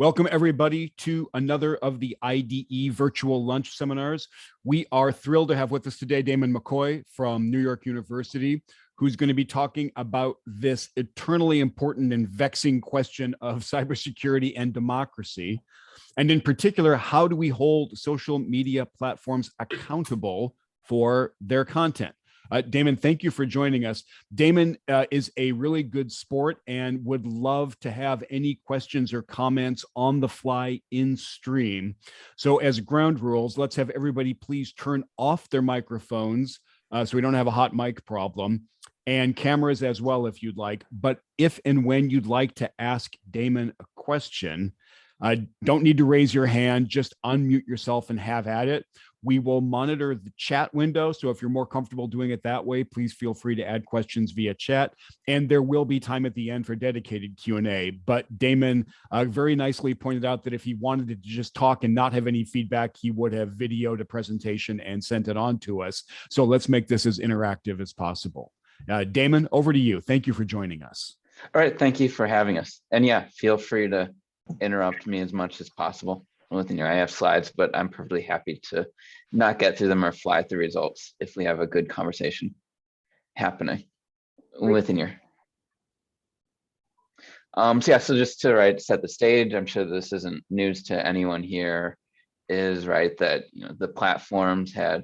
Welcome, everybody, to another of the IDE virtual lunch seminars. We are thrilled to have with us today Damon McCoy from New York University, who's going to be talking about this eternally important and vexing question of cybersecurity and democracy. And in particular, how do we hold social media platforms accountable for their content? Damon, thank you for joining us. Damon is a really good sport and would love to have any questions or comments on the fly in stream. So as ground rules, let's have everybody please turn off their microphones so we don't have a hot mic problem, and cameras as well if you'd like. But if and when you'd like to ask Damon a question, don't need to raise your hand, just unmute yourself and have at it. We will monitor the chat window. So if you're more comfortable doing it that way, please feel free to add questions via chat. And there will be time at the end for dedicated Q&A. But Damon very nicely pointed out that if he wanted to just talk and not have any feedback, he would have videoed a presentation and sent it on to us. So let's make this as interactive as possible. Damon, over to you. Thank you for joining us. All right, thank you for having us. And yeah, feel free to interrupt me as much as possible. Within here, I have slides, but I'm perfectly happy to not get through them or fly through results if we have a good conversation happening within here. So just to set the stage, I'm sure this isn't news to anyone here, is that the platforms had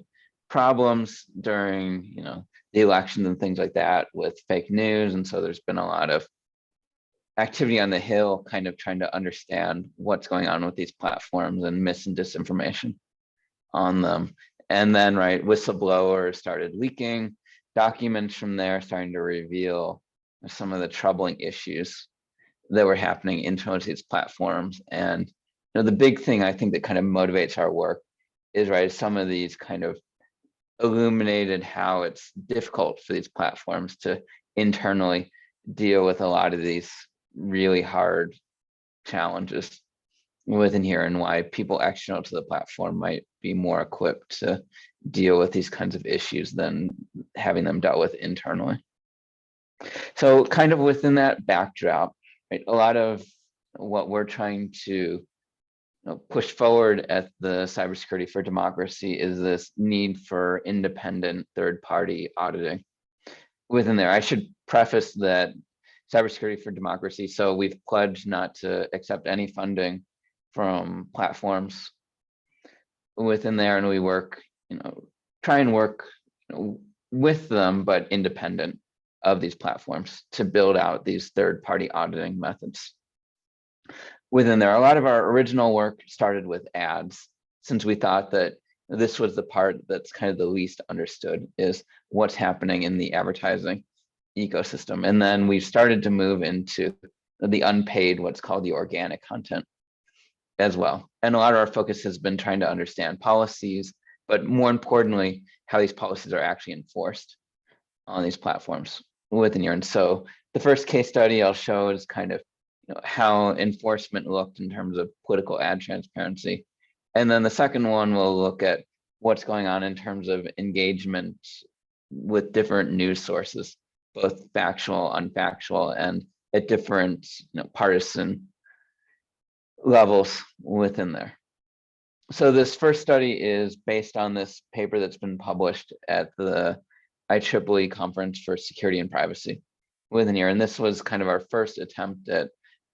problems during the elections and things like that with fake news, and so there's been a lot of activity on the Hill kind of trying to understand what's going on with these platforms and mis and disinformation on them. And then whistleblowers started leaking documents from there, starting to reveal some of the troubling issues that were happening in these platforms. And the big thing I think that kind of motivates our work is some of these kind of illuminated how it's difficult for these platforms to internally deal with a lot of these really hard challenges within here, and why people external to the platform might be more equipped to deal with these kinds of issues than having them dealt with internally. So kind of within that backdrop, a lot of what we're trying to push forward at the Cybersecurity for Democracy is this need for independent third-party auditing within there. I should preface that Cybersecurity for Democracy, so we've pledged not to accept any funding from platforms within there, and we work, try and work with them, but independent of these platforms to build out these third-party auditing methods. Within there, a lot of our original work started with ads, since we thought that this was the part that's kind of the least understood, is what's happening in the advertising ecosystem. And then we've started to move into the unpaid, what's called the organic content as well. And a lot of our focus has been trying to understand policies, but more importantly, how these policies are actually enforced on these platforms within here. And so the first case study I'll show is kind of how enforcement looked in terms of political ad transparency. And then the second one will look at what's going on in terms of engagement with different news sources, both factual, unfactual, and at different partisan levels within there. So this first study is based on this paper that's been published at the IEEE Conference for Security and Privacy within here. And this was kind of our first attempt at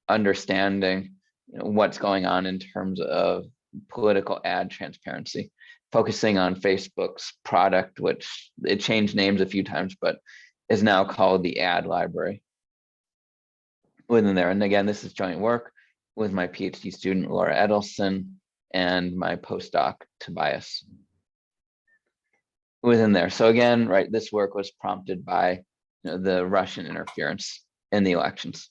understanding what's going on in terms of political ad transparency, focusing on Facebook's product, which it changed names a few times, but is now called the ad library within there. And again, this is joint work with my PhD student, Laura Edelson, and my postdoc, Tobias, within there. So again, this work was prompted by the Russian interference in the elections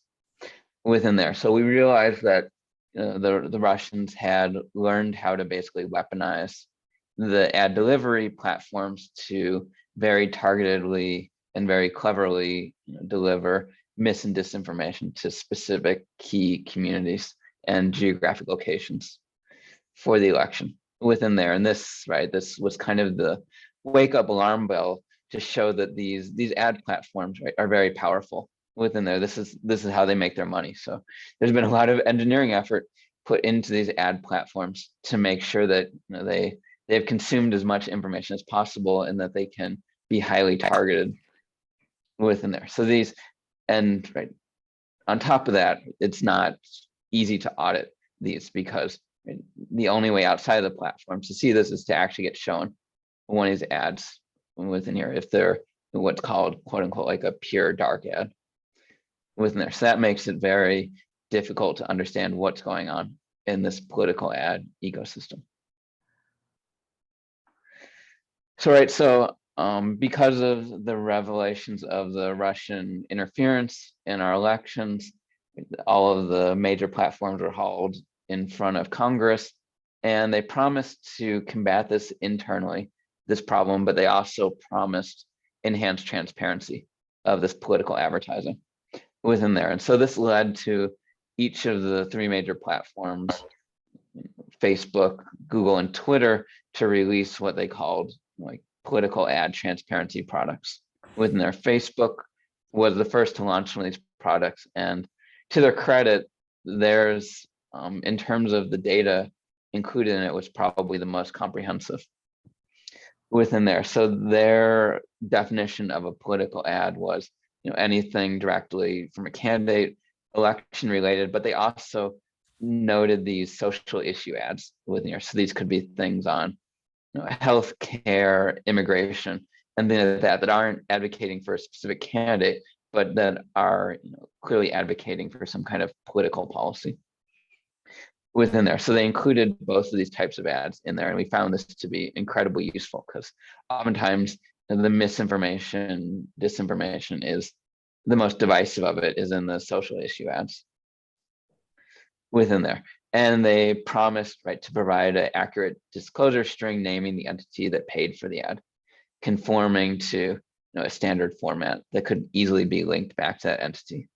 within there. So we realized that the Russians had learned how to basically weaponize the ad delivery platforms to very targetedly and very cleverly deliver mis and disinformation to specific key communities and geographic locations for the election within there. And this was kind of the wake up alarm bell to show that these ad platforms are very powerful within there. This is how they make their money. So there's been a lot of engineering effort put into these ad platforms to make sure that they've consumed as much information as possible and that they can be highly targeted within there. So these, and right on top of that, it's not easy to audit these because the only way outside of the platform to see this is to actually get shown one of these ads within here if they're what's called quote unquote like a pure dark ad within there. So that makes it very difficult to understand what's going on in this political ad ecosystem. So right, so because of the revelations of the Russian interference in our elections, all of the major platforms were hauled in front of Congress, and they promised to combat this internally, this problem, but they also promised enhanced transparency of this political advertising within there. And so this led to each of the three major platforms, Facebook, Google, and Twitter, to release what they called like political ad transparency products within there. Facebook was the first to launch one of these products, and to their credit, theirs, in terms of the data included in it, was probably the most comprehensive within there. So their definition of a political ad was, anything directly from a candidate, election related, but they also noted these social issue ads within here. So these could be things on health care, immigration, and things like that aren't advocating for a specific candidate, but that are clearly advocating for some kind of political policy within there. So they included both of these types of ads in there, and we found this to be incredibly useful because oftentimes the misinformation, disinformation is the most divisive of it is in the social issue ads within there. And they promised, right, to provide an accurate disclosure string naming the entity that paid for the ad, conforming to a standard format that could easily be linked back to that entity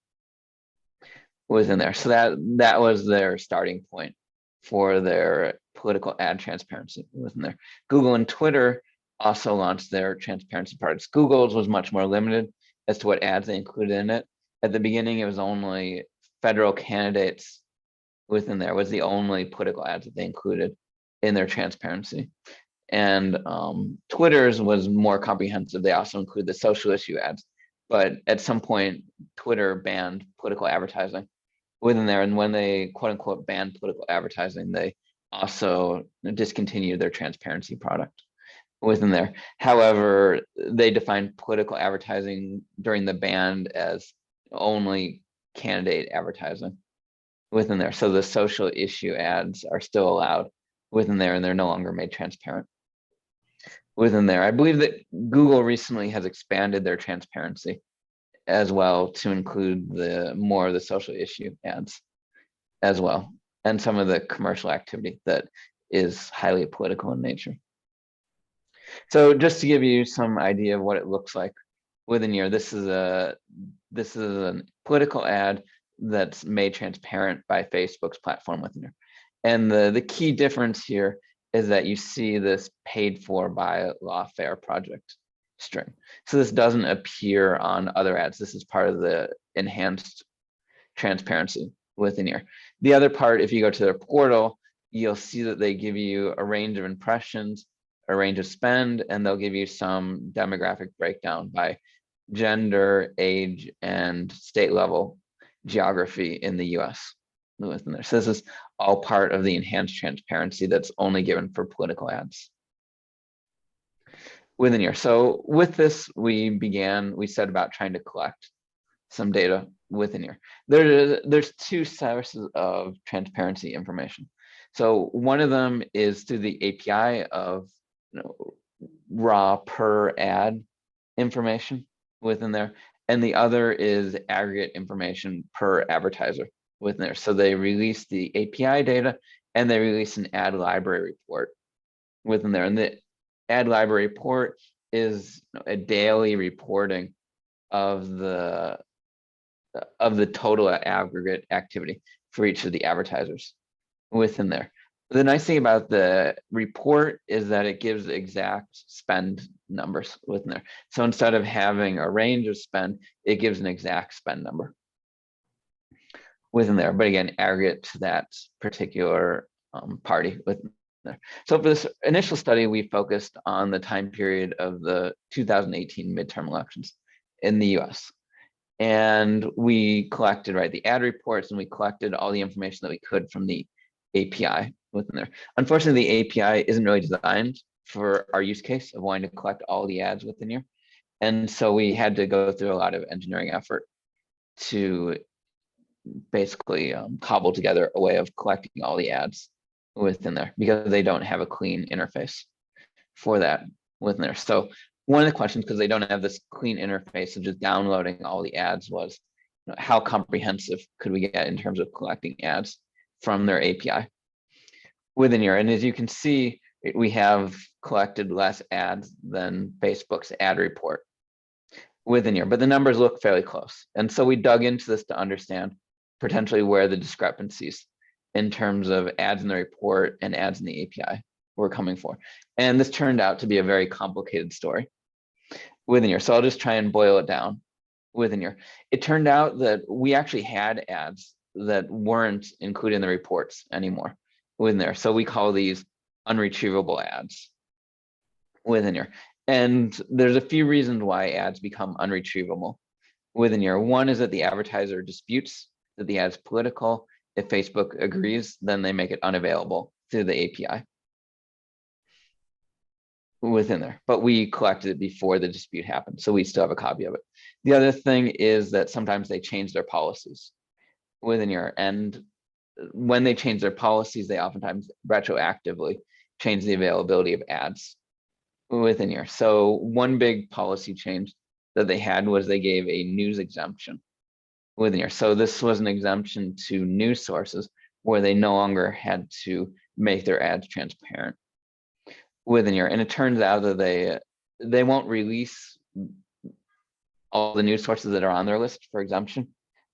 within there. So that was their starting point for their political ad transparency within there. Google and Twitter also launched their transparency products. Google's was much more limited as to what ads they included in it. At the beginning, it was only federal candidates within there was the only political ads that they included in their transparency. And Twitter's was more comprehensive. They also include the social issue ads, but at some point, Twitter banned political advertising within there. And when they quote unquote banned political advertising, they also discontinued their transparency product within there. However, they defined political advertising during the ban as only candidate advertising within there. So the social issue ads are still allowed within there, and they're no longer made transparent within there. I believe that Google recently has expanded their transparency as well to include more of the social issue ads as well, and some of the commercial activity that is highly political in nature. So just to give you some idea of what it looks like within here, this is a political ad that's made transparent by Facebook's platform within here. And the key difference here is that you see this paid for by Lawfare project string. So this doesn't appear on other ads. This is part of the enhanced transparency within here. The other part, if you go to their portal, you'll see that they give you a range of impressions, a range of spend, and they'll give you some demographic breakdown by gender, age, and state level geography in the US within there. So this is all part of the enhanced transparency that's only given for political ads within here. So with this, we set about trying to collect some data within here. There's two sources of transparency information. So one of them is through the API of raw per ad information within there, and the other is aggregate information per advertiser within there. So they release the API data and they release an ad library report within there. And the ad library report is a daily reporting of the total aggregate activity for each of the advertisers within there. The nice thing about the report is that it gives exact spend numbers within there. So instead of having a range of spend, it gives an exact spend number within there, but again, aggregate to that particular party within there. So for this initial study, we focused on the time period of the 2018 midterm elections in the US. And we collected, right, the ad reports, and we collected all the information that we could from the API within there. Unfortunately, the API isn't really designed for our use case of wanting to collect all the ads within here. And so we had to go through a lot of engineering effort to basically cobble together a way of collecting all the ads within there, because they don't have a clean interface for that within there. So one of the questions, because they don't have this clean interface of just downloading all the ads, was, how comprehensive could we get in terms of collecting ads from their API within here? And as you can see, we have collected less ads than Facebook's ad report within here, but the numbers look fairly close. And so we dug into this to understand potentially where the discrepancies in terms of ads in the report and ads in the API were coming for. And this turned out to be a very complicated story within here. So I'll just try and boil it down within here. It turned out that we actually had ads that weren't included in the reports anymore within there. So we call these unretrievable ads within here. And there's a few reasons why ads become unretrievable within here. One is that the advertiser disputes that the ad's political. If Facebook agrees, then they make it unavailable through the API within there. But we collected it before the dispute happened, so we still have a copy of it. The other thing is that sometimes they change their policies within here. And when they change their policies, they oftentimes retroactively change the availability of ads within here. So one big policy change that they had was they gave a news exemption within here. So this was an exemption to news sources where they no longer had to make their ads transparent within here. And it turns out that they won't release all the news sources that are on their list for exemption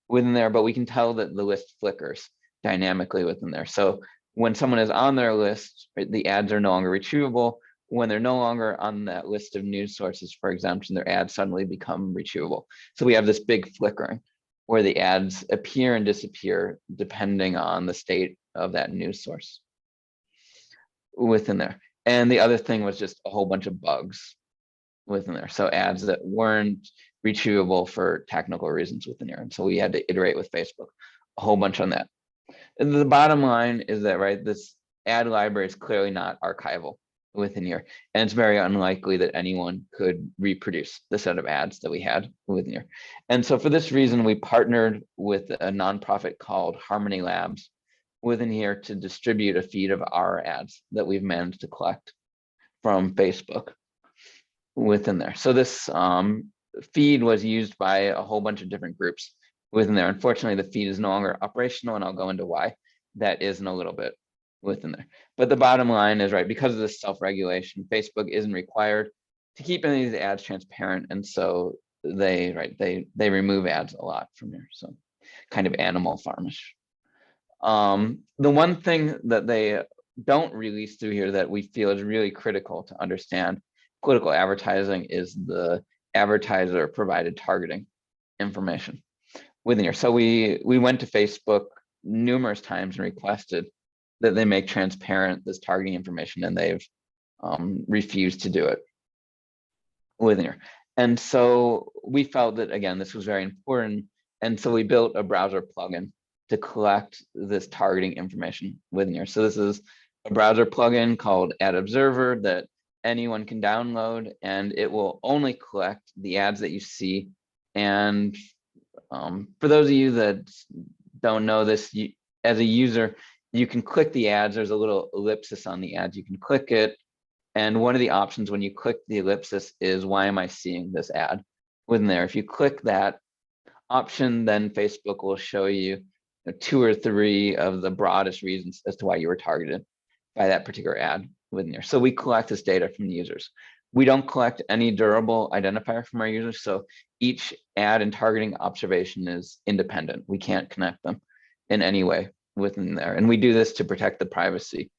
within there, but we can tell that the list flickers dynamically within there. So when someone is on their list, right, the ads are no longer retrievable. When they're no longer on that list of news sources for exemption, their ads suddenly become retrievable. So we have this big flickering where the ads appear and disappear depending on the state of that news source within there. And the other thing was just a whole bunch of bugs within there. So ads that weren't retrievable for technical reasons within there. And so we had to iterate with Facebook a whole bunch on that. And the bottom line is that, right, this ad library is clearly not archival within here. And it's very unlikely that anyone could reproduce the set of ads that we had within here. And so for this reason, we partnered with a nonprofit called Harmony Labs within here to distribute a feed of our ads that we've managed to collect from Facebook within there. So this feed was used by a whole bunch of different groups within there. Unfortunately, the feed is no longer operational, and I'll go into why that is in a little bit within there. But the bottom line is, right, because of this self-regulation, Facebook isn't required to keep any of the ads transparent, and so they remove ads a lot from here. So kind of Animal Farmish. The one thing that they don't release through here that we feel is really critical to understand political advertising is the advertiser provided targeting information within here. So we went to Facebook numerous times and requested that they make transparent this targeting information, and they've refused to do it within here. And so we felt that, again, this was very important. And so we built a browser plugin to collect this targeting information within here. So this is a browser plugin called Ad Observer that anyone can download, and it will only collect the ads that you see. And for those of you that don't know this, as a user, you can click the ads. There's a little ellipsis on the ads. You can click it. And one of the options when you click the ellipsis is, why am I seeing this ad within there? If you click that option, then Facebook will show you 2 or 3 of the broadest reasons as to why you were targeted by that particular ad within there. So we collect this data from the users. We don't collect any durable identifier from our users. So each ad and targeting observation is independent. We can't connect them in any way within there. And we do this to protect the privacy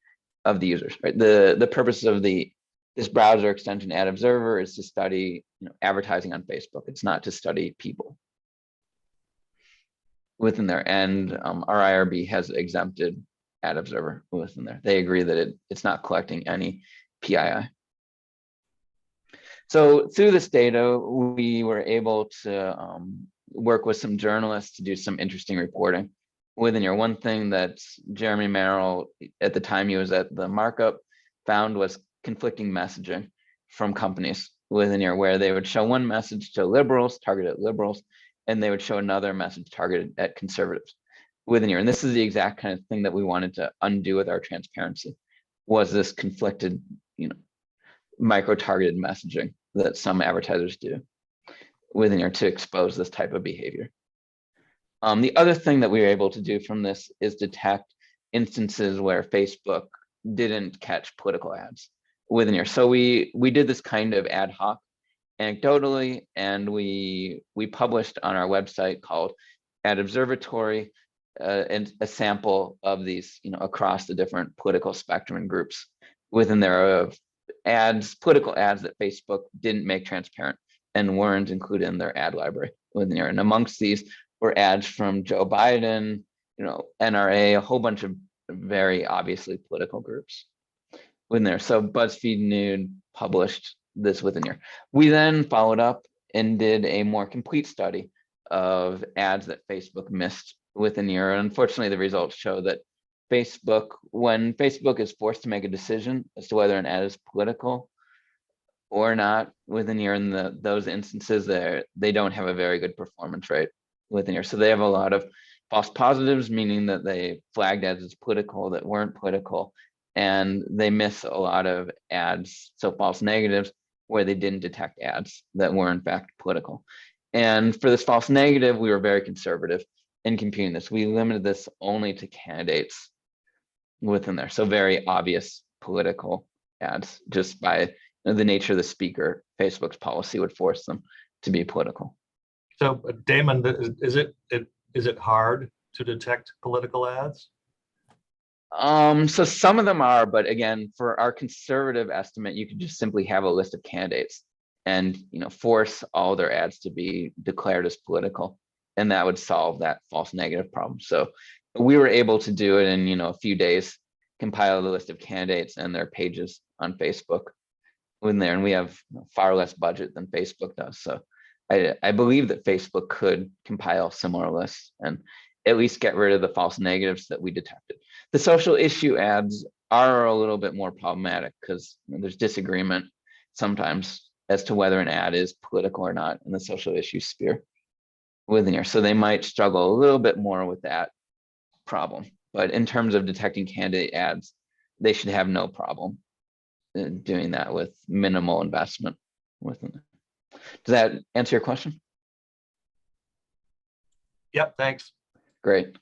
of the users, right? The purpose of this browser extension Ad Observer is to study advertising on Facebook. It's not to study people within there. And our IRB has exempted Ad Observer within there. They agree that it's not collecting any PII. So through this data, we were able to work with some journalists to do some interesting reporting within here. One thing that Jeremy Merrill, at the time he was at the markup, found was conflicting messaging from companies within here, where they would show one message to liberals, targeted at liberals, and they would show another message targeted at conservatives within here. And this is the exact kind of thing that we wanted to undo with our transparency, was this conflicted, micro-targeted messaging that some advertisers do within here to expose this type of behavior. The other thing that we were able to do from this is detect instances where Facebook didn't catch political ads within here. So we did this kind of ad hoc anecdotally, and we published on our website called Ad Observatory and a sample of these, across the different political spectrum and groups within there of ads, political ads that Facebook didn't make transparent and weren't included in their ad library within there. And amongst these were ads from Joe Biden, NRA, a whole bunch of very obviously political groups within there. So BuzzFeed Nude published this within here. We then followed up and did a more complete study of ads that Facebook missed within here. And unfortunately, the results show that when Facebook is forced to make a decision as to whether an ad is political or not within here, in those instances, they don't have a very good performance rate within here. So they have a lot of false positives, meaning that they flagged ads as political that weren't political, and they miss a lot of ads, so false negatives, where they didn't detect ads that were in fact political. And for this false negative, we were very conservative in computing this. We limited this only to candidates within there. So very obvious political ads, just by the nature of the speaker, Facebook's policy would force them to be political. So Damon, is it hard to detect political ads? So some of them are, but again, for our conservative estimate, you could just simply have a list of candidates and force all their ads to be declared as political, and that would solve that false negative problem. So we were able to do it in a few days, compile the list of candidates and their pages on Facebook in there, and we have far less budget than Facebook does. So I believe that Facebook could compile similar lists and at least get rid of the false negatives that we detected. The social issue ads are a little bit more problematic because there's disagreement sometimes as to whether an ad is political or not in the social issue sphere within here. So they might struggle a little bit more with that problem. But in terms of detecting candidate ads, they should have no problem doing that with minimal investment within it. Does that answer your question? Yep, thanks. Great.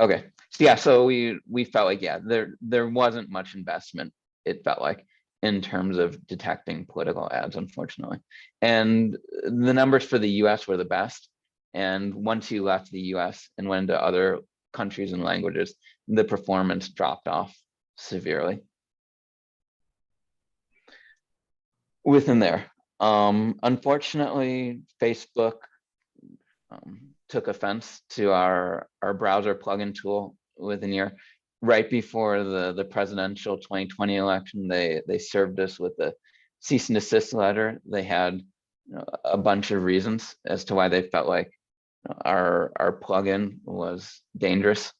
Okay. So yeah, so we felt like, yeah, there wasn't much investment, it felt like, in terms of detecting political ads, unfortunately. And the numbers for the US were the best. And once you left the US and went into other countries and languages, the performance dropped off severely within there. Unfortunately, Facebook took offense to our browser plugin tool within here. Right before the presidential 2020 election, they served us with a cease and desist letter. They had a bunch of reasons as to why they felt like our plugin was dangerous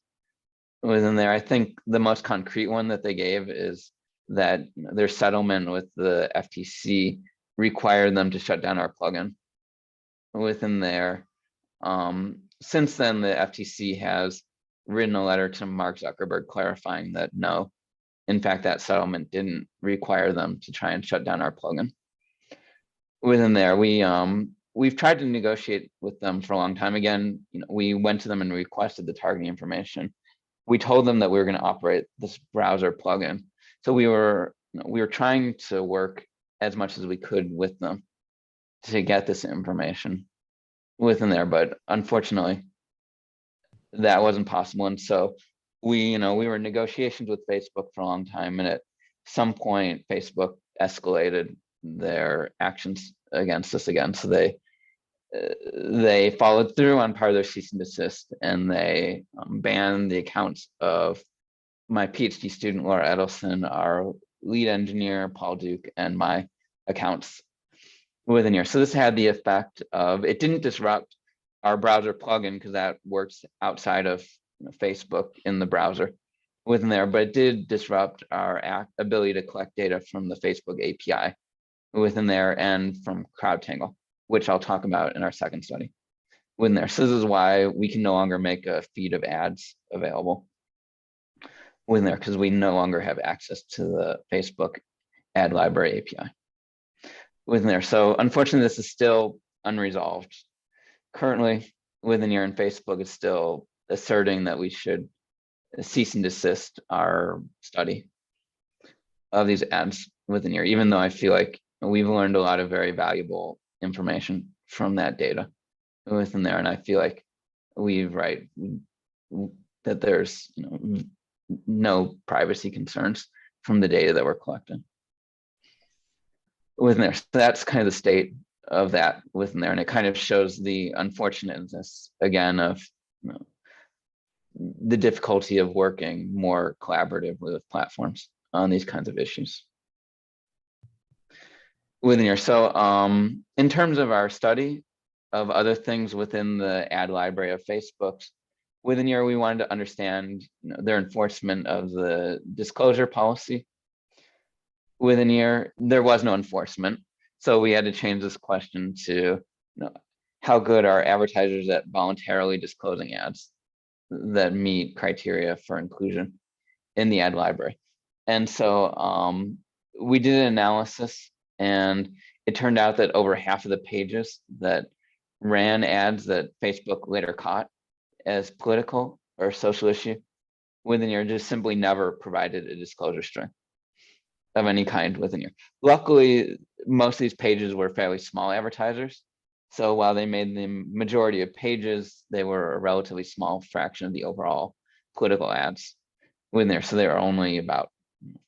within there. I think the most concrete one that they gave is that their settlement with the FTC required them to shut down our plugin within there. Since then, the FTC has written a letter to Mark Zuckerberg clarifying that no, in fact, that settlement didn't require them to try and shut down our plugin. Within there, we've tried to negotiate with them for a long time. Again, we went to them and requested the targeting information. We told them that we were going to operate this browser plugin. So we were trying to work as much as we could with them to get this information within there, but unfortunately that wasn't possible. And so we were in negotiations with Facebook for a long time, and at some point Facebook escalated their actions against us again. So they followed through on part of their cease and desist, and they banned the accounts of my PhD student, Laura Edelson, our lead engineer, Paul Duke, and my accounts within here. So this had the effect of, it didn't disrupt our browser plugin because that works outside of Facebook in the browser within there, but it did disrupt our ability to collect data from the Facebook API within there and from CrowdTangle, which I'll talk about in our second study within there. So this is why we can no longer make a feed of ads available within there, because we no longer have access to the Facebook ad library API within there. So unfortunately, this is still unresolved. Currently, within here, and Facebook is still asserting that we should cease and desist our study of these ads within here, even though I feel like we've learned a lot of very valuable information from that data within there. And I feel like that there's no privacy concerns from the data that we're collecting within there. So that's kind of the state of that within there. And it kind of shows the unfortunateness again of the difficulty of working more collaboratively with platforms on these kinds of issues within here. So in terms of our study of other things within the ad library of Facebook's, within here, we wanted to understand their enforcement of the disclosure policy. Within here, there was no enforcement. So we had to change this question to how good are advertisers at voluntarily disclosing ads that meet criteria for inclusion in the ad library. And so we did an analysis, and it turned out that over half of the pages that ran ads that Facebook later caught as political or social issue within here just simply never provided a disclosure string of any kind within here. Luckily, most of these pages were fairly small advertisers. So while they made the majority of pages, they were a relatively small fraction of the overall political ads within there. So they were only about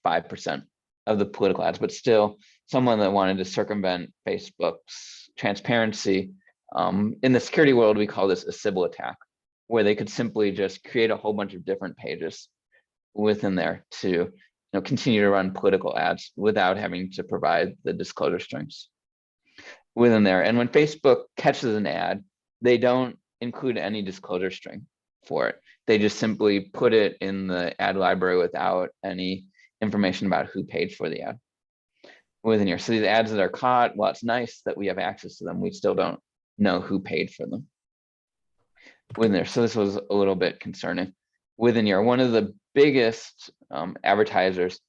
5% of the political ads, but still someone that wanted to circumvent Facebook's transparency. In the security world, we call this a Sybil attack, where they could simply just create a whole bunch of different pages within there to continue to run political ads without having to provide the disclosure strings within there. And when Facebook catches an ad, they don't include any disclosure string for it. They just simply put it in the ad library without any information about who paid for the ad within here. So these ads that are caught, while it's nice that we have access to them, we still don't know who paid for them within there. So this was a little bit concerning within here. One of the biggest advertisers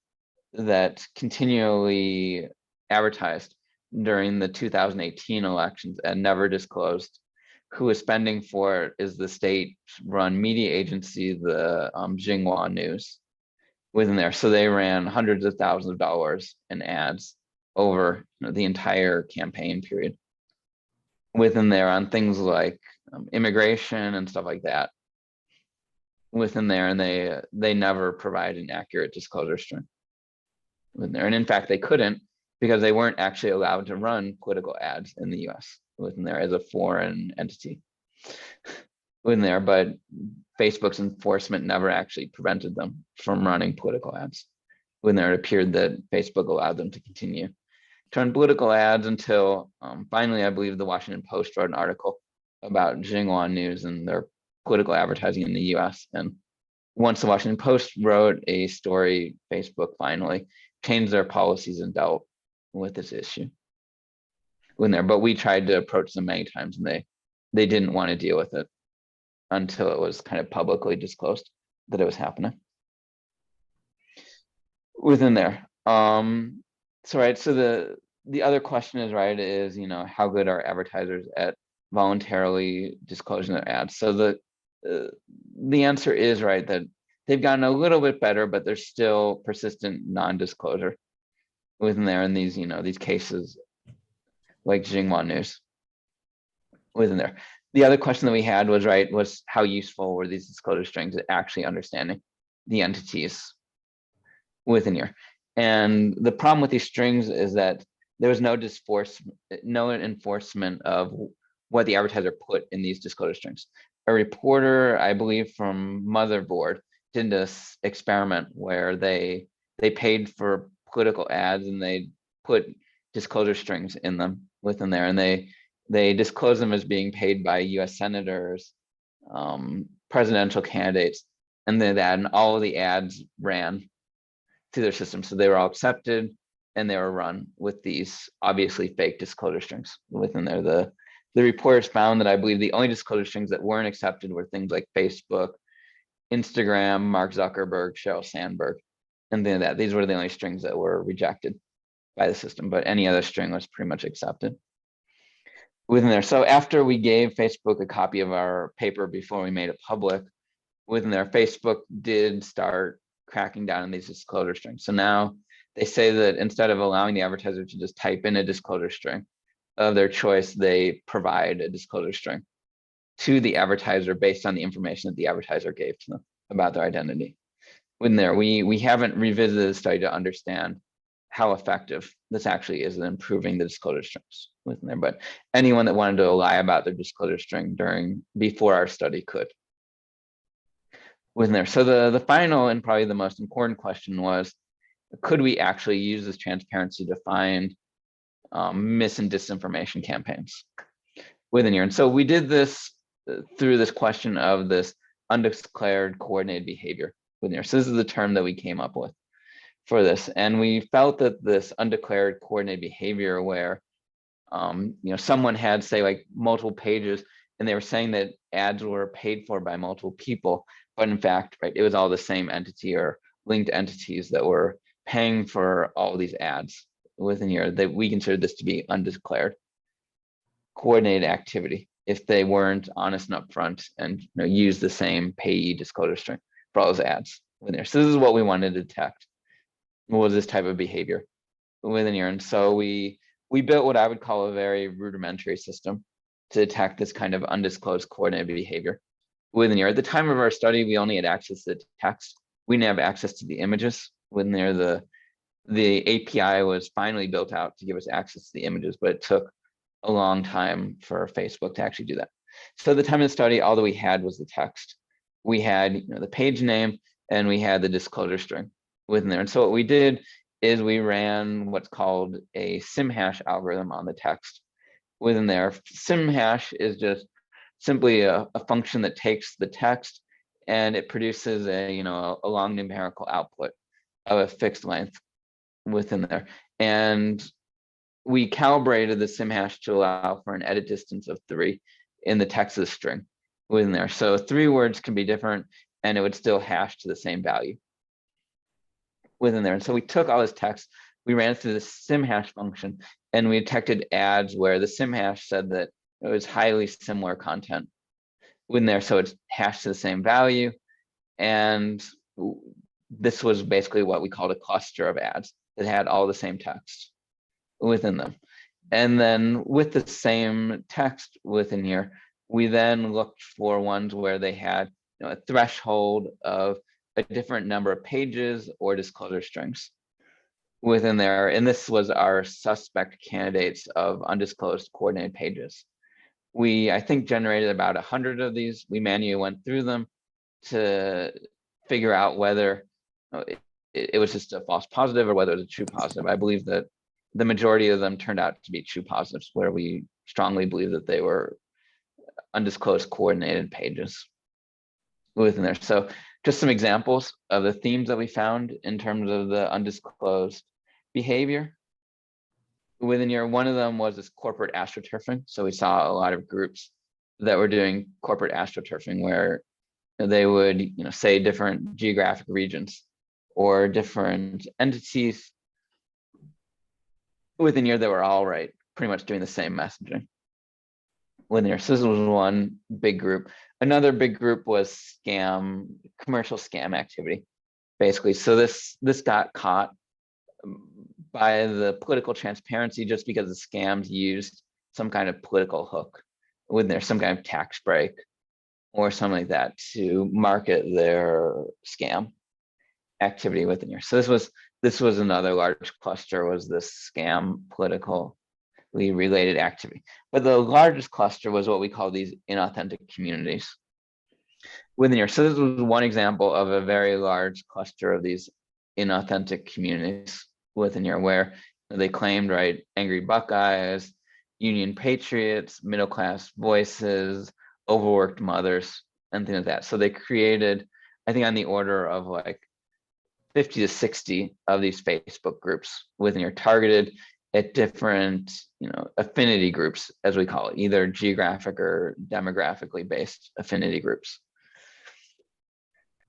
that continually advertised during the 2018 elections and never disclosed who was spending for it is the state-run media agency, the Xinhua News within there. So they ran hundreds of thousands of dollars in ads over the entire campaign period within there on things like immigration and stuff like that within there, and they never provide an accurate disclosure string within there. And in fact, they couldn't, because they weren't actually allowed to run political ads in the US within there as a foreign entity within there. But Facebook's enforcement never actually prevented them from running political ads when there. It appeared that Facebook allowed them to continue to run political ads until finally, I believe the Washington Post wrote an article about Xinhua News and their political advertising in the US. And once the Washington Post wrote a story, Facebook finally changed their policies and dealt with this issue when there. But we tried to approach them many times, and they didn't want to deal with it until it was kind of publicly disclosed that it was happening within there. So the other question is, is how good are advertisers at voluntarily disclosing their ads? So the answer is that they've gotten a little bit better, but there's still persistent non-disclosure within there in these these cases like Xinhua News within there. The other question that we had was how useful were these disclosure strings at actually understanding the entities within here. And the problem with these strings is that there was no enforcement of what the advertiser put in these disclosure strings. A reporter, I believe from Motherboard, did this experiment where they paid for political ads and they put disclosure strings in them within there, and they disclose them as being paid by US senators, presidential candidates, and then all of the ads ran through their system. So they were all accepted and they were run with these obviously fake disclosure strings within there. The reporters found that I believe the only disclosure strings that weren't accepted were things like Facebook, Instagram, Mark Zuckerberg, Sheryl Sandberg, and then that these were the only strings that were rejected by the system, but any other string was pretty much accepted within there. So after we gave Facebook a copy of our paper before we made it public, within there, Facebook did start cracking down on these disclosure strings. So now they say that instead of allowing the advertiser to just type in a disclosure string of their choice, they provide a disclosure string to the advertiser based on the information that the advertiser gave to them about their identity. Within there, we haven't revisited the study to understand how effective this actually is in improving the disclosure strings within there, but anyone that wanted to lie about their disclosure string before our study could within there. So the final and probably the most important question was, could we actually use this transparency to find mis and disinformation campaigns within here? And so we did this through this question of this undeclared coordinated behavior within here. So this is the term that we came up with for this. And we felt that this undeclared coordinated behavior where someone had, say, like multiple pages and they were saying that ads were paid for by multiple people, but in fact, right, it was all the same entity or linked entities that were paying for all of these ads within here, that we consider this to be undeclared coordinated activity if they weren't honest and upfront and use the same payee disclosure string for all those ads within there. So this is what we wanted to detect. What was this type of behavior within here? And so we built what I would call a very rudimentary system to detect this kind of undisclosed coordinated behavior within here. At the time of our study, we only had access to the text. We didn't have access to the images within there. The API was finally built out to give us access to the images, but it took a long time for Facebook to actually do that. So at the time of the study, all that we had was the text. We had the page name and we had the disclosure string within there. And so what we did is we ran what's called a sim hash algorithm on the text within there. Sim hash is just simply a function that takes the text and it produces a long numerical output of a fixed length within there. And we calibrated the sim hash to allow for an edit distance of 3 in the text of the string within there. So 3 words can be different and it would still hash to the same value within there. And so we took all this text, we ran it through the sim hash function, and we detected ads where the sim hash said that it was highly similar content within there. So it's hashed to the same value. And this was basically what we called a cluster of ads that had all the same text within them. And then with the same text within here, we then looked for ones where they had a threshold of a different number of pages or disclosure strings within there. And this was our suspect candidates of undisclosed coordinated pages. We, I think, generated about 100 of these. We manually went through them to figure out whether it was just a false positive or whether it was a true positive. I believe that the majority of them turned out to be true positives, where we strongly believe that they were undisclosed coordinated pages within there. So just some examples of the themes that we found in terms of the undisclosed behavior within here. One of them was this corporate astroturfing. So we saw a lot of groups that were doing corporate astroturfing where they would say different geographic regions or different entities within here that were all right, pretty much doing the same messaging within here. So this was one big group. Another big group was commercial scam activity, basically. So this got caught by the political transparency just because the scams used some kind of political hook within there, some kind of tax break or something like that to market their scam activity within here. So this was another large cluster, was this scam political related activity. But the largest cluster was what we call these inauthentic communities within here. So this was one example of a very large cluster of these inauthentic communities within here, where they claimed, right, angry Buckeyes, Union Patriots, middle class voices, overworked mothers, and things like that. So they created, I think, on the order of like 50 to 60 of these Facebook groups within your targeted at different, affinity groups, as we call it, either geographic or demographically based affinity groups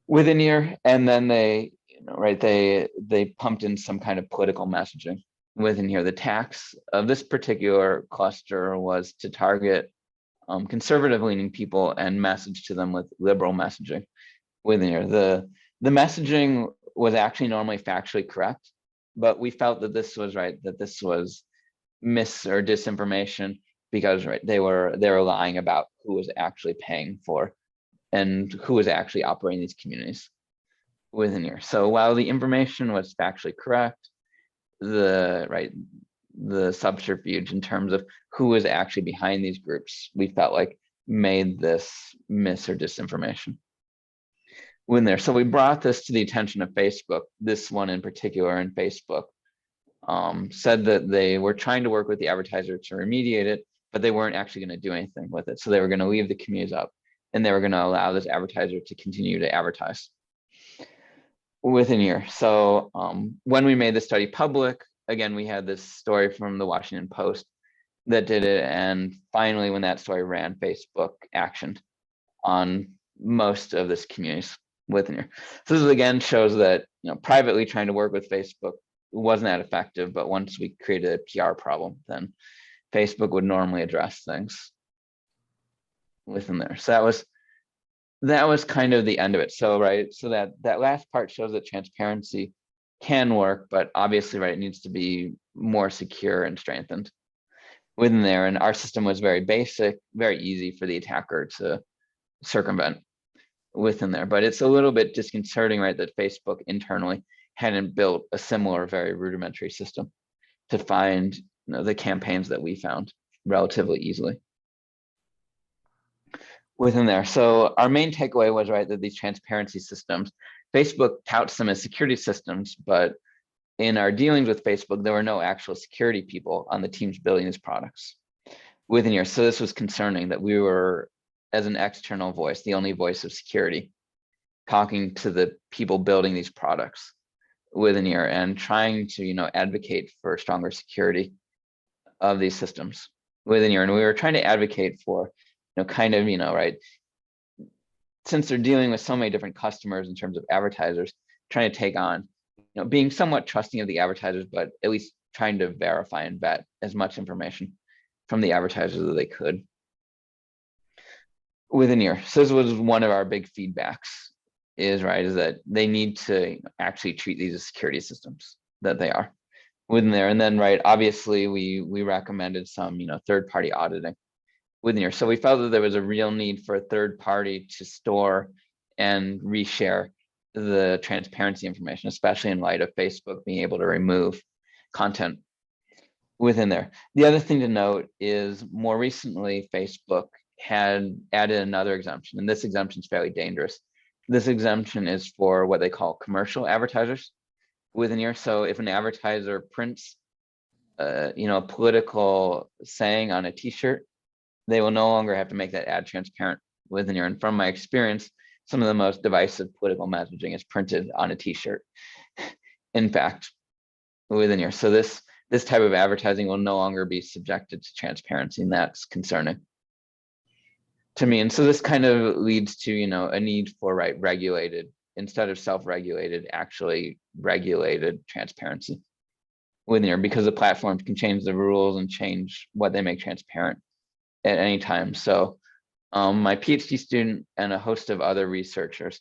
within here. And then they, they pumped in some kind of political messaging within here. The tax of this particular cluster was to target conservative leaning people and message to them with liberal messaging within here. The messaging was actually normally factually correct, but we felt that this was that this was mis or disinformation because they were lying about who was actually paying for and who was actually operating these communities within here. So while the information was factually correct, the subterfuge in terms of who was actually behind these groups, we felt like made this mis or disinformation within there. So we brought this to the attention of Facebook. This one in particular in Facebook said that they were trying to work with the advertiser to remediate it, but they weren't actually going to do anything with it. So they were going to leave the communities up and they were going to allow this advertiser to continue to advertise within here. So when we made the study public, again, we had this story from the Washington Post that did it. And finally, when that story ran, Facebook actioned on most of this communities within here. So this again shows that privately trying to work with Facebook wasn't that effective, but once we created a PR problem, then Facebook would normally address things within there. So that was kind of the end of it. So so that last part shows that transparency can work, but obviously it needs to be more secure and strengthened within there. And our system was very basic, very easy for the attacker to circumvent within there. But it's a little bit disconcerting, that Facebook internally hadn't built a similar, very rudimentary system to find the campaigns that we found relatively easily within there. So our main takeaway was that these transparency systems, Facebook touts them as security systems, but in our dealings with Facebook, there were no actual security people on the teams building these products within here. So this was concerning that we were, as an external voice, the only voice of security, talking to the people building these products within here and trying to, advocate for stronger security of these systems within here. And we were trying to advocate for, since they're dealing with so many different customers in terms of advertisers, trying to take on, being somewhat trusting of the advertisers, but at least trying to verify and vet as much information from the advertisers that they could within here. So this was one of our big feedbacks is that they need to actually treat these as security systems that they are within there. And then, obviously we recommended some, third-party auditing within here. So we felt that there was a real need for a third party to store and reshare the transparency information, especially in light of Facebook being able to remove content within there. The other thing to note is more recently, Facebook had added another exemption, and this exemption is fairly dangerous. This exemption is for what they call commercial advertisers within here. So if an advertiser prints, a political saying on a T-shirt, they will no longer have to make that ad transparent within here. And from my experience, some of the most divisive political messaging is printed on a T-shirt. In fact, within here. So this type of advertising will no longer be subjected to transparency, and that's concerning to me. And so this kind of leads to, a need for regulated, instead of self-regulated, actually regulated transparency within here, because the platforms can change the rules and change what they make transparent at any time. So my PhD student and a host of other researchers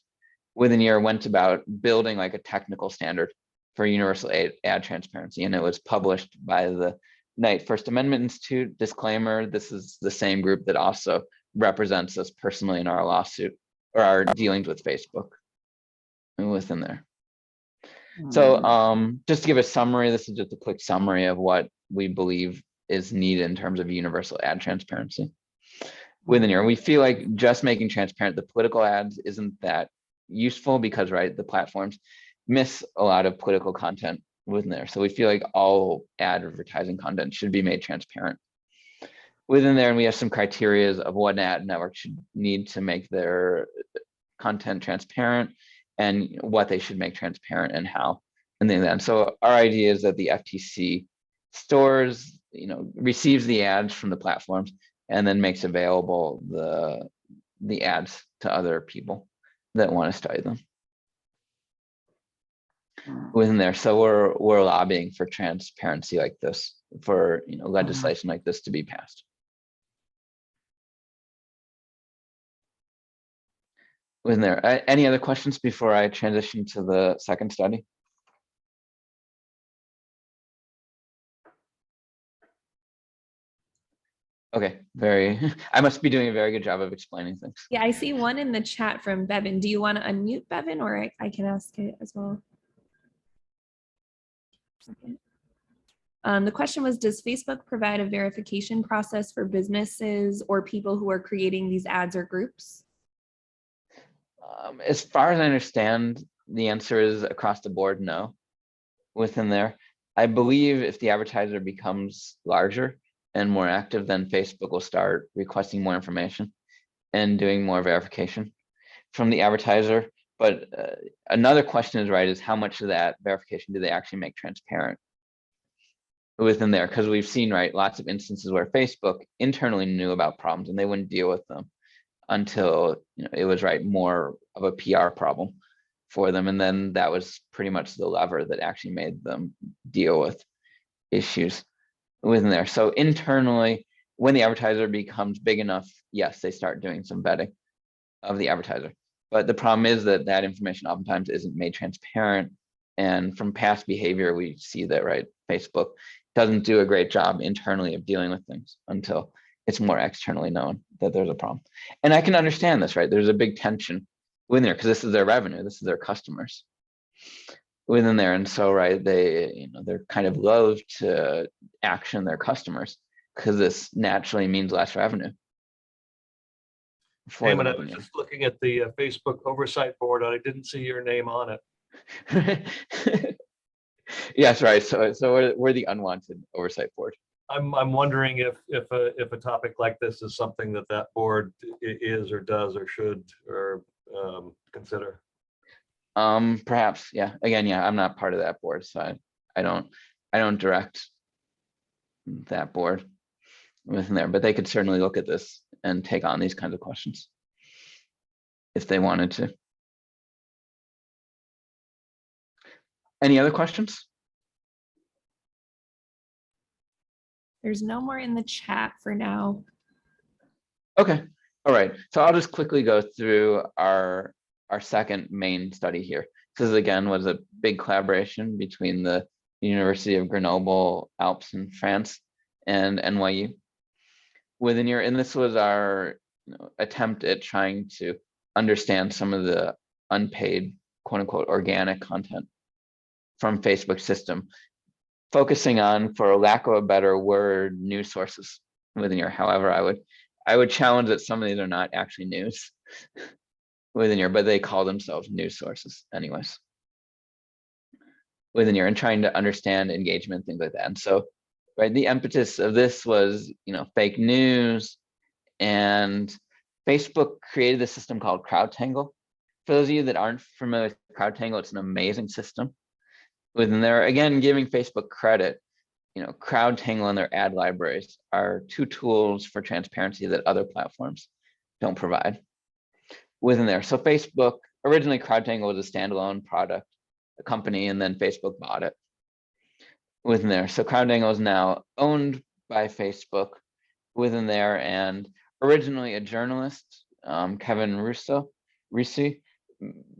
within here went about building a technical standard for universal ad transparency, and it was published by the Knight First Amendment Institute. Disclaimer, this is the same group that also represents us personally in our lawsuit or our dealings with Facebook within there. So just to give a summary, this is just a quick summary of what we believe is needed in terms of universal ad transparency. Within here, we feel like just making transparent the political ads isn't that useful because, right, the platforms miss a lot of political content within there. So we feel like all advertising content should be made transparent within there. And we have some criteria of what an ad network should need to make their content transparent and what they should make transparent and how. And then so our idea is that the FTC stores, receives the ads from the platforms and then makes available the ads to other people that want to study them within there. So we're lobbying for transparency like this, for legislation like this to be passed. Within there, any other questions before I transition to the second study? Okay, I must be doing a very good job of explaining things. Yeah, I see one in the chat from Bevan. Do you want to unmute Bevan, or I can ask it as well? The question was, does Facebook provide a verification process for businesses or people who are creating these ads or groups? As far as I understand, the answer is across the board, no. Within there, I believe if the advertiser becomes larger and more active, then Facebook will start requesting more information and doing more verification from the advertiser. But another question is how much of that verification do they actually make transparent within there? Because we've seen, lots of instances where Facebook internally knew about problems and they wouldn't deal with them until it was more of a PR problem for them. And then that was pretty much the lever that actually made them deal with issues within there. So internally, when the advertiser becomes big enough, yes, they start doing some vetting of the advertiser. But the problem is that that information oftentimes isn't made transparent. And from past behavior, we see that, Facebook doesn't do a great job internally of dealing with things until it's more externally known that there's a problem. And I can understand this, There's a big tension within there because this is their revenue, this is their customers within there. And so, they're kind of loath to action their customers because this naturally means less revenue. Damon, I was just looking at the Facebook oversight board and I didn't see your name on it. Yes, right. So we're the unwanted oversight board. I'm wondering if a topic like this is something that board is or does or should or consider. Perhaps, yeah. Again, yeah, I'm not part of that board, so I don't direct that board within there, but they could certainly look at this and take on these kinds of questions if they wanted to. Any other questions? There's no more in the chat for now. Okay, all right. So I'll just quickly go through our second main study here. This again was a big collaboration between the University of Grenoble Alpes in France and NYU within here. And this was our attempt at trying to understand some of the unpaid, quote unquote, organic content from Facebook's system, focusing on, for lack of a better word, news sources within here. However, I would challenge that some of these are not actually news within here, but they call themselves news sources anyways within here, and trying to understand engagement, things like that. And so, the impetus of this was, fake news, and Facebook created a system called CrowdTangle. For those of you that aren't familiar with CrowdTangle, it's an amazing system within there. Again, giving Facebook credit, CrowdTangle and their ad libraries are two tools for transparency that other platforms don't provide within there. So Facebook, originally CrowdTangle was a standalone product, a company, and then Facebook bought it within there. So CrowdTangle is now owned by Facebook within there, and originally a journalist, Kevin Russo,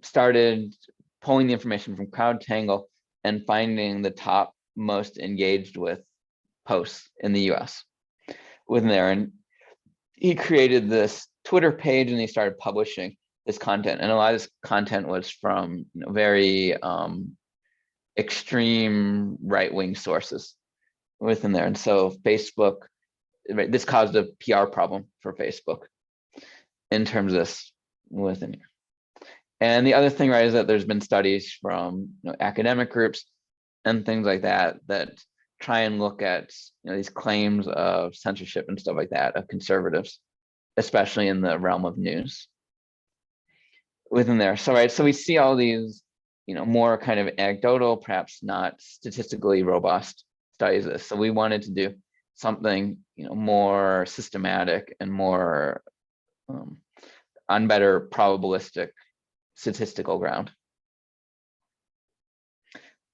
started pulling the information from CrowdTangle and finding the top most engaged with posts in the US within there. And he created this Twitter page and he started publishing this content. And a lot of this content was from very extreme right-wing sources within there. And so Facebook, right, this caused a PR problem for Facebook in terms of this within here. And the other thing, right, is that there's been studies from academic groups and things like that that try and look at these claims of censorship and stuff like that of conservatives, especially in the realm of news within there. So right, so we see all these more kind of anecdotal, perhaps not statistically robust studies of this. So we wanted to do something more systematic and more on better probabilistic statistical ground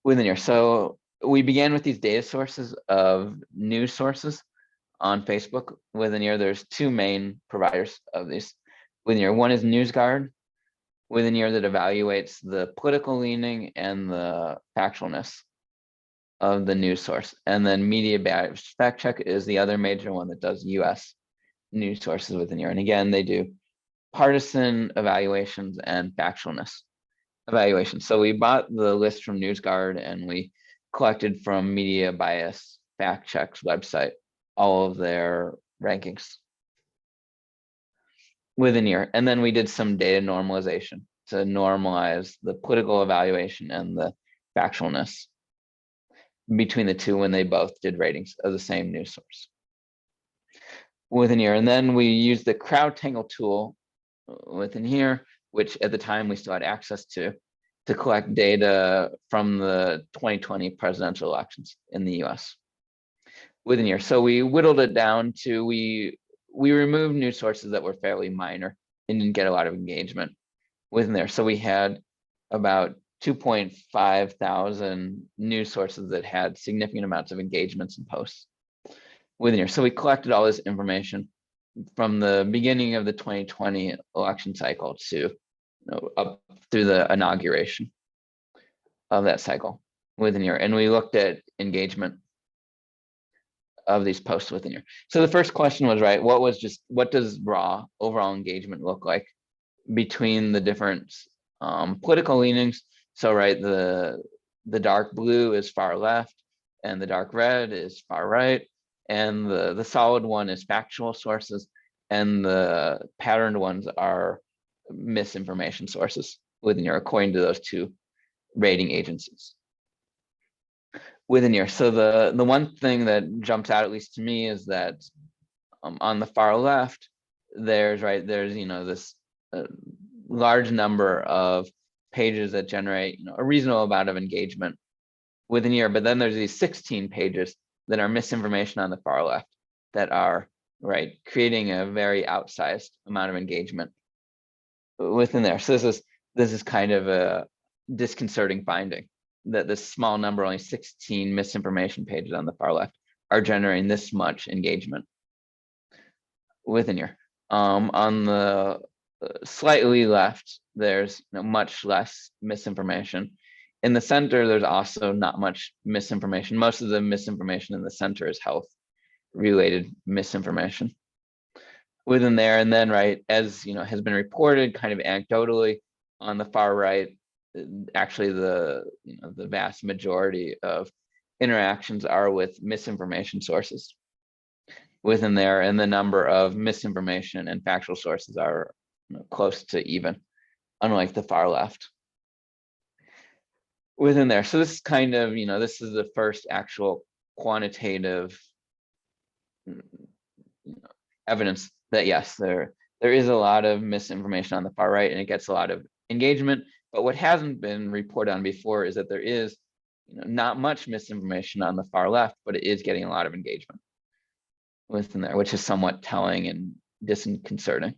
within here. So we began with these data sources of news sources on Facebook. Within here, there's two main providers of these within here. One is NewsGuard within here that evaluates the political leaning and the factualness of the news source. And then Media Fact Check is the other major one that does US news sources within here. And again, they do partisan evaluations and factualness evaluations. So we bought the list from NewsGuard and we collected from Media Bias Fact Check's website all of their rankings within here. And then we did some data normalization to normalize the political evaluation and the factualness between the two when they both did ratings of the same news source within here. And then we used the CrowdTangle tool within here, which at the time we still had access to collect data from the 2020 presidential elections in the US within here. So we whittled it down to, we removed news sources that were fairly minor and didn't get a lot of engagement within there. So we had about 2.5 thousand news sources that had significant amounts of engagements and posts within here. So we collected all this information from the beginning of the 2020 election cycle to up through the inauguration of that cycle within here. And we looked at engagement of these posts within here. So the first question was, right, what does raw overall engagement look like between the different political leanings? So right, the dark blue is far left and the dark red is far right. And the solid one is factual sources and the patterned ones are misinformation sources within here, according to those two rating agencies within here. So the one thing that jumps out, at least to me, is that on the far left, there's this large number of pages that generate a reasonable amount of engagement within here, but then there's these 16 pages that are misinformation on the far left that are creating a very outsized amount of engagement within there. So this is kind of a disconcerting finding that this small number, only 16 misinformation pages on the far left, are generating this much engagement within here. On the slightly left, there's much less misinformation. In the center, there's also not much misinformation. Most of the misinformation in the center is health related misinformation within there. And then as has been reported kind of anecdotally, on the far right, actually the vast majority of interactions are with misinformation sources within there, and the number of misinformation and factual sources are close to even, unlike the far left within there. So this is kind of, this is the first actual quantitative evidence that yes, there is a lot of misinformation on the far right and it gets a lot of engagement. But what hasn't been reported on before is that there is not much misinformation on the far left, but it is getting a lot of engagement within there, which is somewhat telling and disconcerting.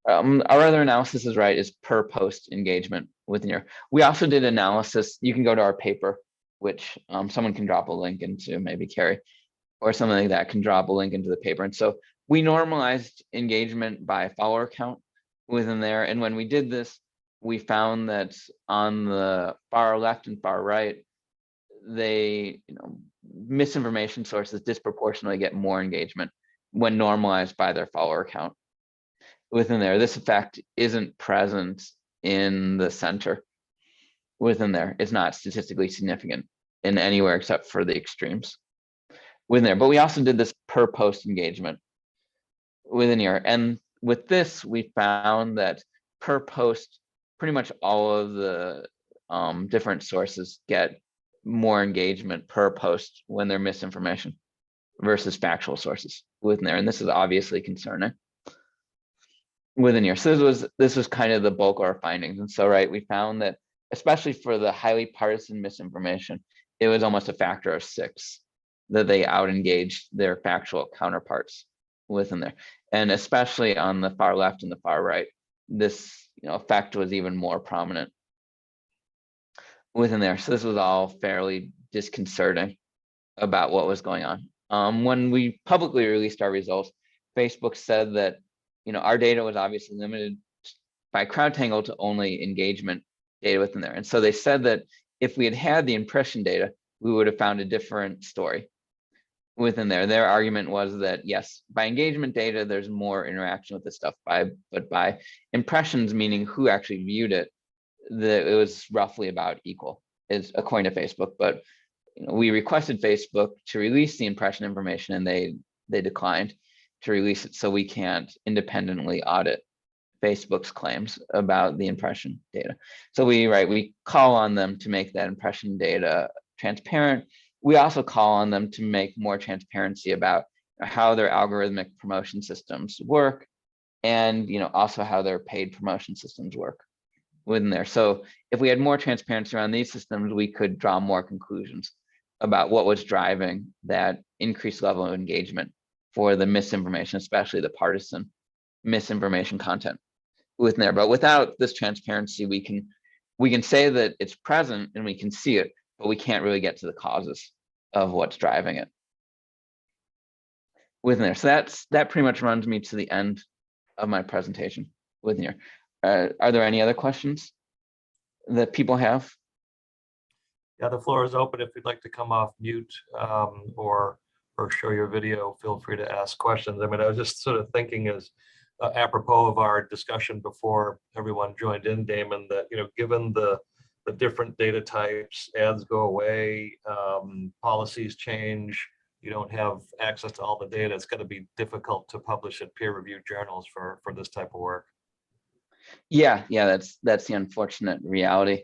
Our other analysis is per post engagement within here. We also did analysis. You can go to our paper, which someone can drop a link into, maybe Carrie, or something like that can drop a link into the paper. And so we normalized engagement by follower count within there. And when we did this, we found that on the far left and far right, they, misinformation sources disproportionately get more engagement when normalized by their follower count within there. This effect isn't present in the center within there. It's not statistically significant in anywhere except for the extremes within there. But we also did this per post engagement within here. And with this, we found that per post, pretty much all of the different sources get more engagement per post when they're misinformation versus factual sources within there. And this is obviously concerning within here. So this was kind of the bulk of our findings. And so, right, we found that especially for the highly partisan misinformation, it was almost a factor of 6 that they out-engaged their factual counterparts within there. And especially on the far left and the far right, this effect was even more prominent within there. So this was all fairly disconcerting about what was going on. When we publicly released our results, Facebook said that our data was obviously limited by CrowdTangle to only engagement data within there. And so they said that if we had had the impression data, we would have found a different story within there. Their argument was that yes, by engagement data, there's more interaction with this stuff, but by impressions, meaning who actually viewed it, that it was roughly about equal, is according to Facebook. But we requested Facebook to release the impression information, and they declined to release it, so we can't independently audit Facebook's claims about the impression data. So we call on them to make that impression data transparent. We also call on them to make more transparency about how their algorithmic promotion systems work, and also how their paid promotion systems work within there. So if we had more transparency around these systems, we could draw more conclusions about what was driving that increased level of engagement for the misinformation, especially the partisan misinformation content within there. But without this transparency, we can say that it's present and we can see it, but we can't really get to the causes of what's driving it within there. So that pretty much runs me to the end of my presentation within here. Are there any other questions that people have? Yeah, the floor is open. If you'd like to come off mute or show your video, feel free to ask questions. I mean, I was just sort of thinking as apropos of our discussion before everyone joined in, Damon, that given the different data types, ads go away, policies change, you don't have access to all the data, it's going to be difficult to publish in peer-reviewed journals for this type of work. Yeah, that's the unfortunate reality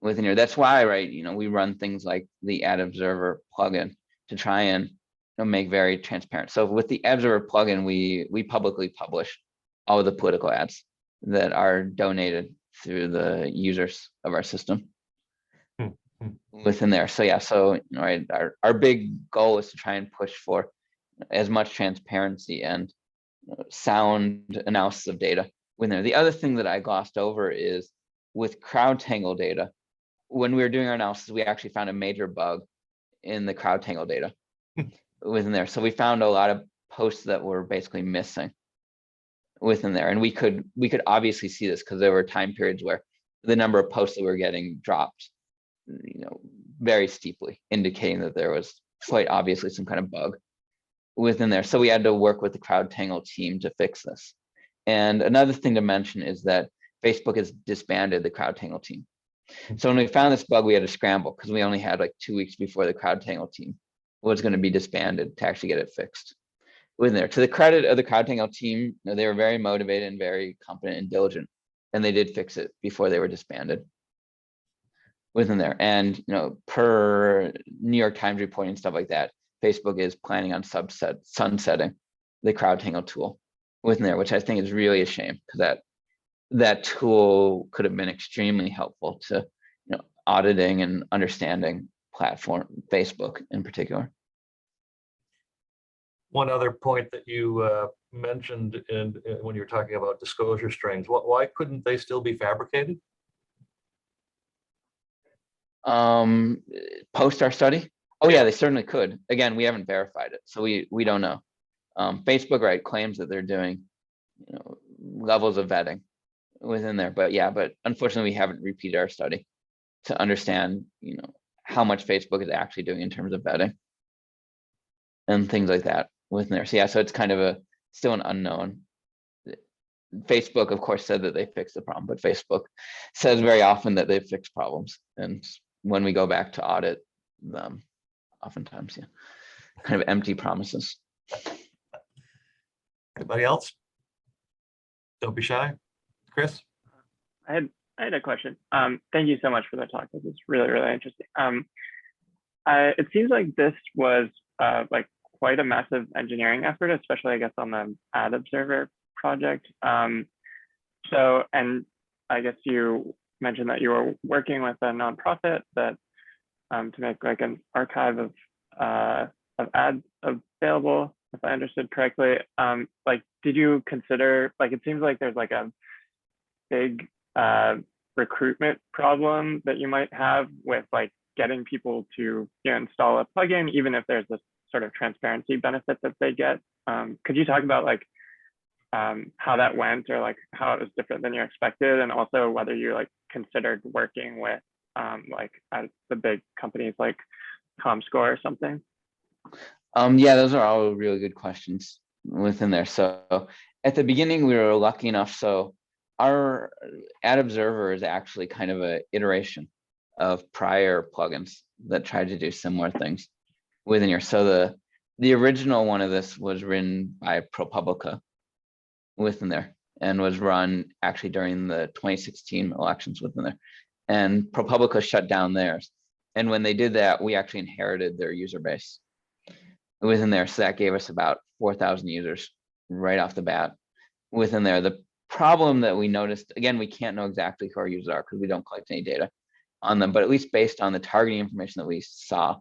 within here. That's why, right, we run things like the Ad Observer plugin to try and make very transparent. So with the Ad Observer plugin, we publicly publish all of the political ads that are donated through the users of our system within there. So yeah, right, our big goal is to try and push for as much transparency and sound analysis of data within there. The other thing that I glossed over is with CrowdTangle data, when we were doing our analysis, we actually found a major bug in the CrowdTangle data within there. So we found a lot of posts that were basically missing within there. And we could obviously see this because there were time periods where the number of posts that were getting dropped, very steeply, indicating that there was quite obviously some kind of bug within there. So we had to work with the CrowdTangle team to fix this. And another thing to mention is that Facebook has disbanded the CrowdTangle team. So when we found this bug, we had to scramble because we only had like 2 weeks before the CrowdTangle team was going to be disbanded to actually get it fixed within there. To the credit of the CrowdTangle team, they were very motivated and very competent and diligent, and they did fix it before they were disbanded within there. And per New York Times reporting and stuff like that, Facebook is planning on sunsetting the CrowdTangle tool within there, which I think is really a shame because that tool could have been extremely helpful to auditing and understanding platform, Facebook in particular. One other point that you mentioned when you were talking about disclosure strings, why couldn't they still be fabricated? Post our study? Oh yeah, they certainly could. Again, we haven't verified it, so we don't know. Facebook, right, claims that they're doing levels of vetting within there, but unfortunately we haven't repeated our study to understand how much Facebook is actually doing in terms of vetting and things like that within there. So yeah, so it's kind of still an unknown. Facebook, of course, said that they fixed the problem, but Facebook says very often that they've fixed problems. And when we go back to audit oftentimes, yeah, kind of empty promises. Anybody else? Don't be shy. Chris? I had a question. Thank you so much for the talk. This is really, really interesting. It seems like this was like quite a massive engineering effort, especially I guess on the Ad Observer project. So, and I guess you mentioned that you were working with a nonprofit that to make like an archive of ads available, if I understood correctly. Like, did you consider, like, it seems like there's like a big recruitment problem that you might have with like getting people to install a plugin, even if there's this sort of transparency benefit that they get. Could you talk about like how that went, or like how it was different than you expected, and also whether you like considered working with like the big companies like Comscore or something? Yeah, those are all really good questions within there. So at the beginning, we were lucky enough. So our Ad Observer is actually kind of an iteration of prior plugins that tried to do similar things within here. So the original one of this was written by ProPublica within there, and was run actually during the 2016 elections within there. And ProPublica shut down theirs. And when they did that, we actually inherited their user base within there. So that gave us about 4,000 users right off the bat within there. The problem that we noticed, again, we can't know exactly who our users are because we don't collect any data on them, but at least based on the targeting information that we saw,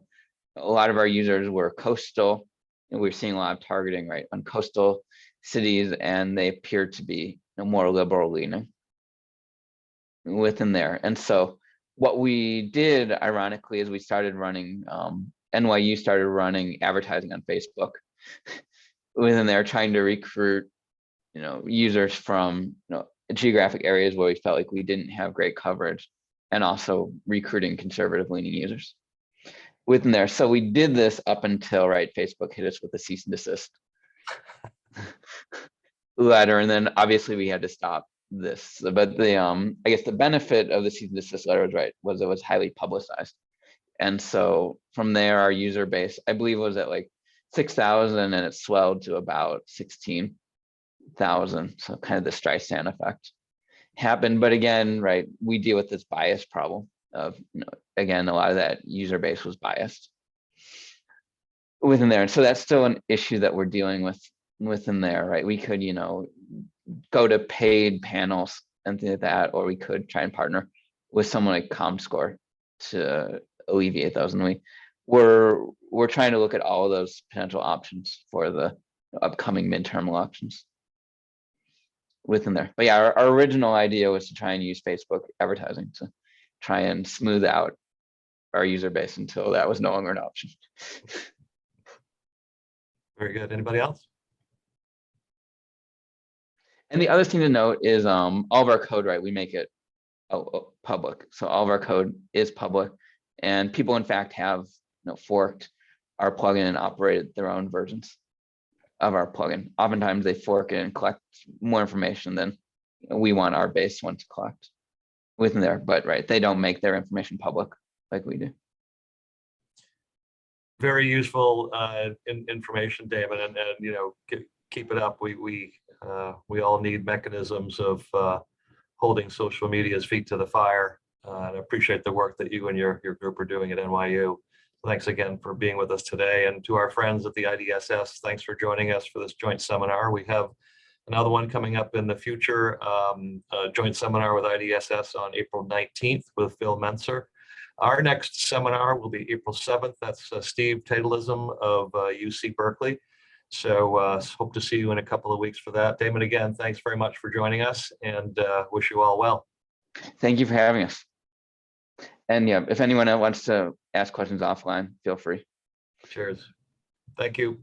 a lot of our users were coastal, and we were seeing a lot of targeting right on coastal cities, and they appeared to be more liberal leaning within there. And so what we did, ironically, is we started running, NYU started running advertising on Facebook within there, trying to recruit, users from geographic areas where we felt like we didn't have great coverage, and also recruiting conservative leaning users within there. So we did this up until Facebook hit us with a cease and desist letter, and then obviously we had to stop this. But the I guess the benefit of the cease and desist letter was it was highly publicized, and so from there our user base, I believe, was at like 6,000, and it swelled to about 16,000. So kind of the Streisand effect happened. But again, we deal with this bias problem of, again, a lot of that user base was biased within there. And so that's still an issue that we're dealing with within there, We could, go to paid panels and things like that, or we could try and partner with someone like Comscore to alleviate those. And we're trying to look at all of those potential options for the upcoming midterm elections within there. But yeah, our original idea was to try and use Facebook advertising to try and smooth out our user base until that was no longer an option. Very good. Anybody else? And the other thing to note is all of our code, we make it public. So all of our code is public, and people in fact have forked our plugin and operated their own versions of our plugin. Oftentimes they fork it and collect more information than we want our base one to collect within there. But they don't make their information public like we do. Very useful information, Damon, and keep it up. We all need mechanisms of holding social media's feet to the fire. And I appreciate the work that you and your group are doing at NYU. Thanks again for being with us today. And to our friends at the IDSS, thanks for joining us for this joint seminar. We have another one coming up in the future, a joint seminar with IDSS on April 19th with Phil Menser. Our next seminar will be April 7th. That's Steve Tatalism of UC Berkeley. So hope to see you in a couple of weeks for that. Damon, again, thanks very much for joining us, and wish you all well. Thank you for having us. And yeah, if anyone wants to ask questions offline, feel free. Cheers. Thank you.